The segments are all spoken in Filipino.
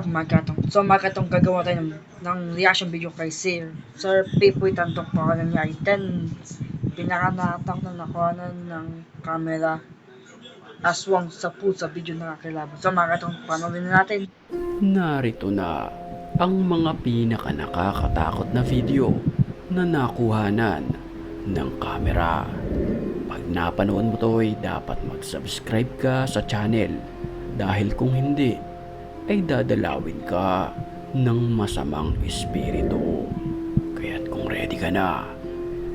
up mga katong? So mga katong gagawa tayo ng reaction video kay Sir Pipoy Tantok pa ka niya 10 pinakanatak na nakuhanan ng camera aswang sa video na kakilabot. So mga katong panoorin natin. Narito na ang mga pinaka nakakatakot na video na nakuhanan ng kamera. Pag napanood mo to ay dapat mag-subscribe ka sa channel dahil kung hindi ay dadalawin ka ng masamang espiritu. Kaya't kung ready ka na,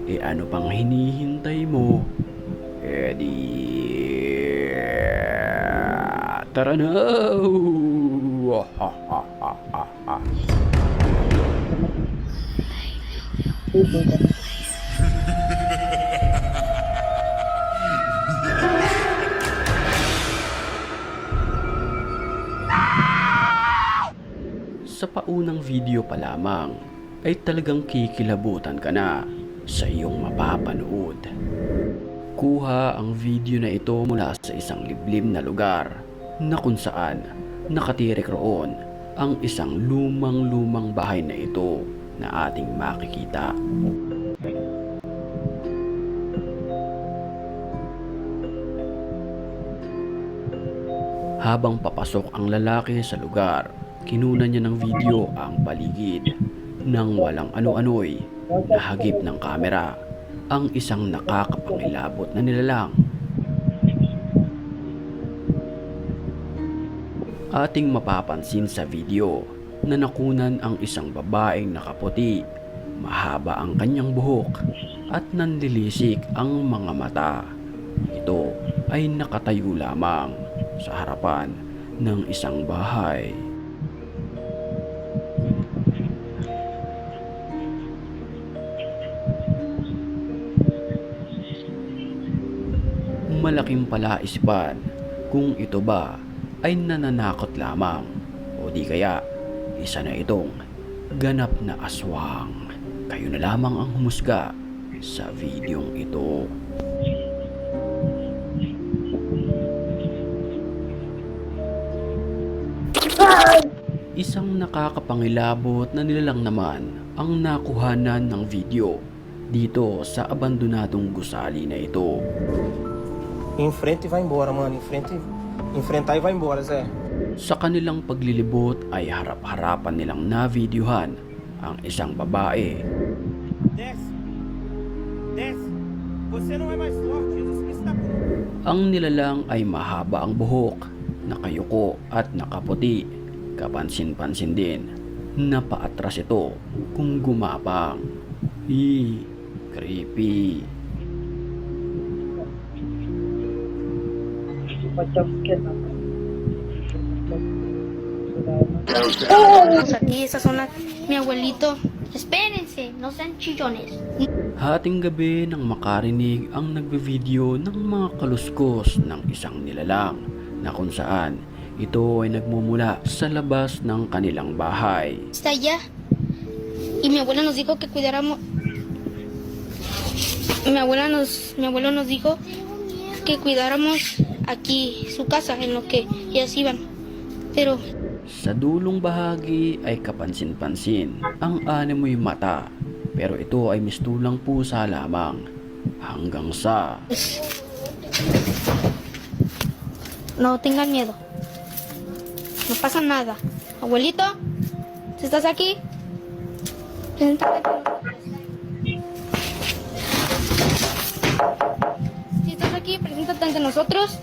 ano pang hinihintay mo? Tara na! Sa paunang video pa lamang ay talagang kikilabutan ka na sa iyong mapapanood. Kuha ang video na ito mula sa isang liblib na lugar na kung saan nakatirik roon ang isang lumang bahay na ito na ating makikita. Habang papasok ang lalaki sa lugar, kinunan niya ng video ang paligid nang walang ano-ano'y nahagip ng kamera ang isang nakakapangilabot na nilalang. Ating mapapansin sa video na nakunan ang isang babaeng nakaputi, mahaba ang kanyang buhok at nanlilisik ang mga mata. Ito ay nakatayo lamang sa harapan ng isang bahay. Malaking palaispan kung ito ba ay nananakot lamang o di kaya isa na itong ganap na aswang. Kayo na lamang ang humusga sa videong ito. Isang nakakapangilabot na nilalang naman ang nakuhanan ng video dito sa abandonadong gusali na ito. Enfrenta e vai embora, mano. Enfrentar e vai embora, Zé. Sa kanilang paglilibot ay harap-harapan nilang na-videohan ang isang babae. Desce. Desce. Você não é mais forte. Jesus Cristo está por... Ang nilalang ay mahaba ang buhok, nakayuko at nakaputi. Kapansin-pansin din na paatras ito kung gumapang. Creepy. Aquí, esas son mi abuelito. Espérense, no sean chillones. Hating gabi nang makarinig ang nagbe-video ng mga kaluskos ng isang nilalang na kung saan ito ay nagmumula sa labas ng kanilang bahay. Está allá. Y mi abuela nos dijo que cuidáramos. Mi abuelo nos dijo que cuidáramos aquí su casa en lo que ellas iban. Pero sa dulong bahagi ay kapansin-pansin ang animoy mata, pero ito ay mistulang pusa lamang hanggang sa no tengan miedo. No pasa nada. Abuelito, si estás aquí, preséntate con nosotros. Si estás aquí, preséntate ante nosotros.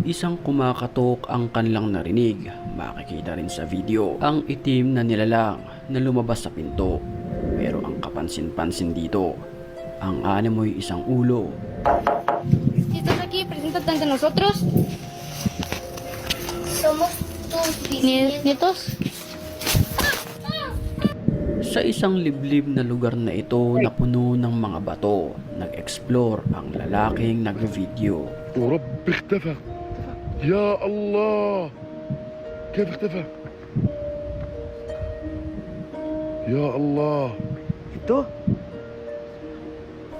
isang kumakatok ang kanilang narinig. Makikita rin sa video ang itim na nilalang na lumabas sa pinto. Pero ang kapansin-pansin dito, ang animoy isang ulo. Si estás aquí, preséntate ante nosotros. Somos tus nietos. Sa isang liblib na lugar na ito na puno ng mga bato, nag-explore ang lalaking nag-video. ورب اختفى يا الله كيف اختفى يا الله Ito?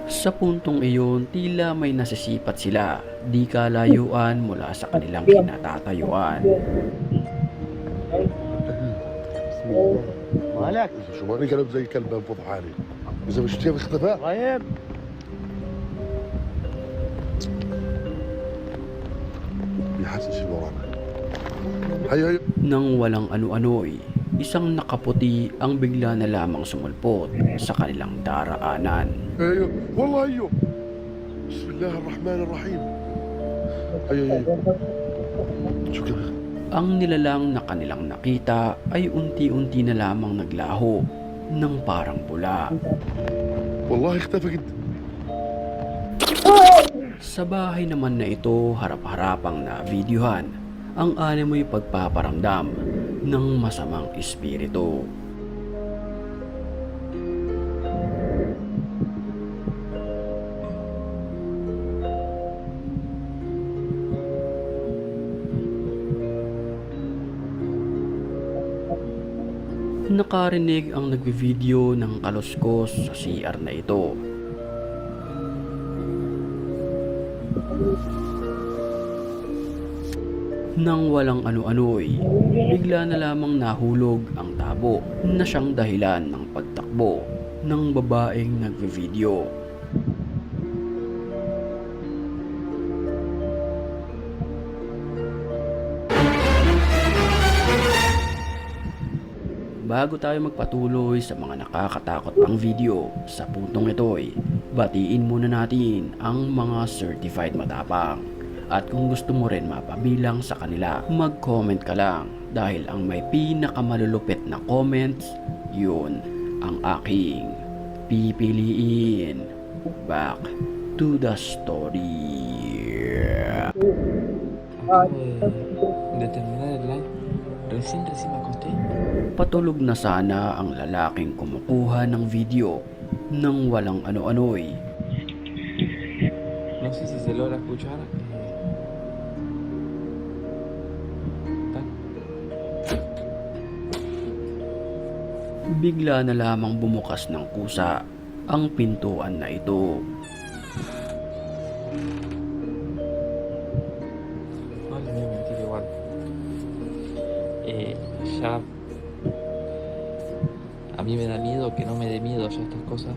Sa puntong iyon, tila may nasisipat sila, di kalayuan mula sa kanilang kinatatayuan. مالك؟ شو ماني قلب زي كلب انفض حالي. اذا مش كيف اختفى؟ طيب بيحسس شي ورانا. هيا Nang walang ano-ano'y, isang nakaputi ang bigla na lamang sumulpot sa kanilang daraanan. ايوه والله ايوه. بسم الله الرحمن الرحيم. هيا شو كذا؟ Ang nilalang na kanilang nakita ay unti-unti na lamang naglaho ng parang pula. والله اختفى قد. Sa bahay naman na ito, harap-harapang na videohan ang animoy pagpaparamdam ng masamang espiritu. Nakarinig ang nagvi-video ng kaluskos sa CR na ito. Nang walang ano-ano'y, bigla na lamang nahulog ang tabo na siyang dahilan ng pagtakbo ng babaeng nagvi-video. Bago tayo magpatuloy sa mga nakakatakot pang video sa puntong ito'y, batiin muna natin ang mga certified matapang. At kung gusto mo rin mapabilang sa kanila, mag-comment ka lang dahil ang may pinakamalulupit na comments, yun ang aking pipiliin. Back to the story. De terminar el live, recién me acosté. Patulog na sana ang lalaking kumukuha ng video nang walang ano-ano'y. No sé si se logra escuchar. Bigla na lamang bumukas ng kusa ang pintuan na ito. No le voy a mentir igual. Ya. A mí me da miedo que no me dé miedo ya estas cosas.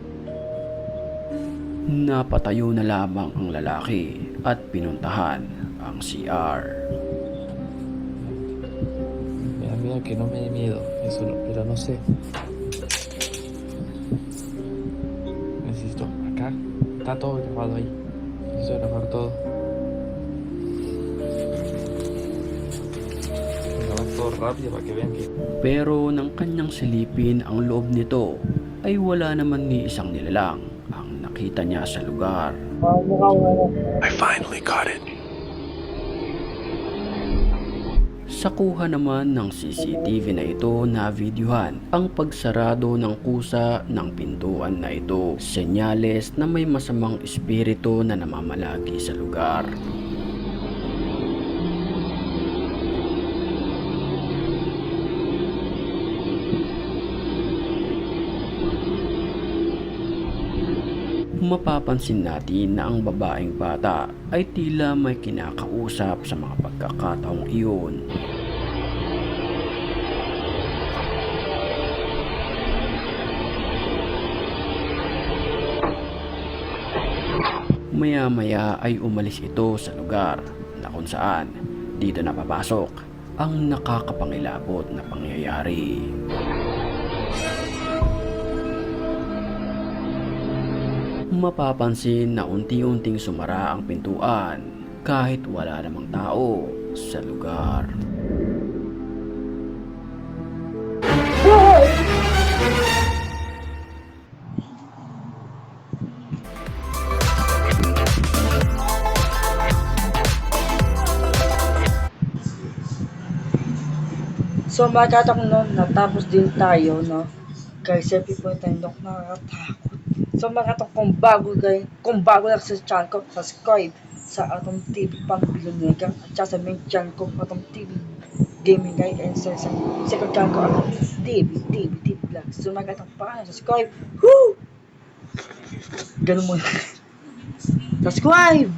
Napatayo na lamang ang lalaki at pinuntahan ang CR. Me da miedo que no me dé miedo, eso, pero no sé. Necesito, acá está todo grabado ahí. Necesito grabar todo. Grabar todo rápido para que vean que Pero nang kanyang silipin ang loob nito ay wala naman ni isang nilalang ang nakita niya sa lugar. I finally got it. Sa kuha naman ng CCTV na ito na videohan ang pagsarado ng kusa ng pintuan na ito. Senyales na may masamang espiritu na namamalagi sa lugar. Mapapansin natin na ang babaeng bata ay tila may kinakausap sa mga pagkakataong iyon. Maya-maya ay umalis ito sa lugar na kung saan dito napapasok ang nakakapangilabot na pangyayari. Mapapansin na unti-unting sumara ang pintuan kahit wala namang tao sa lugar. So magkataon no, natapos din tayo no. Guys, happy po tayo nakakatakot. So magkataon kung bago lang sa channel ko, subscribe sa Atom TV pang Bilonegang at sa main channel ko Atom TV Gaming Guide and sa second channel ko Atom TV Vlog. So magkataon pa subscribe. Woo! Ganun mo. Subscribe!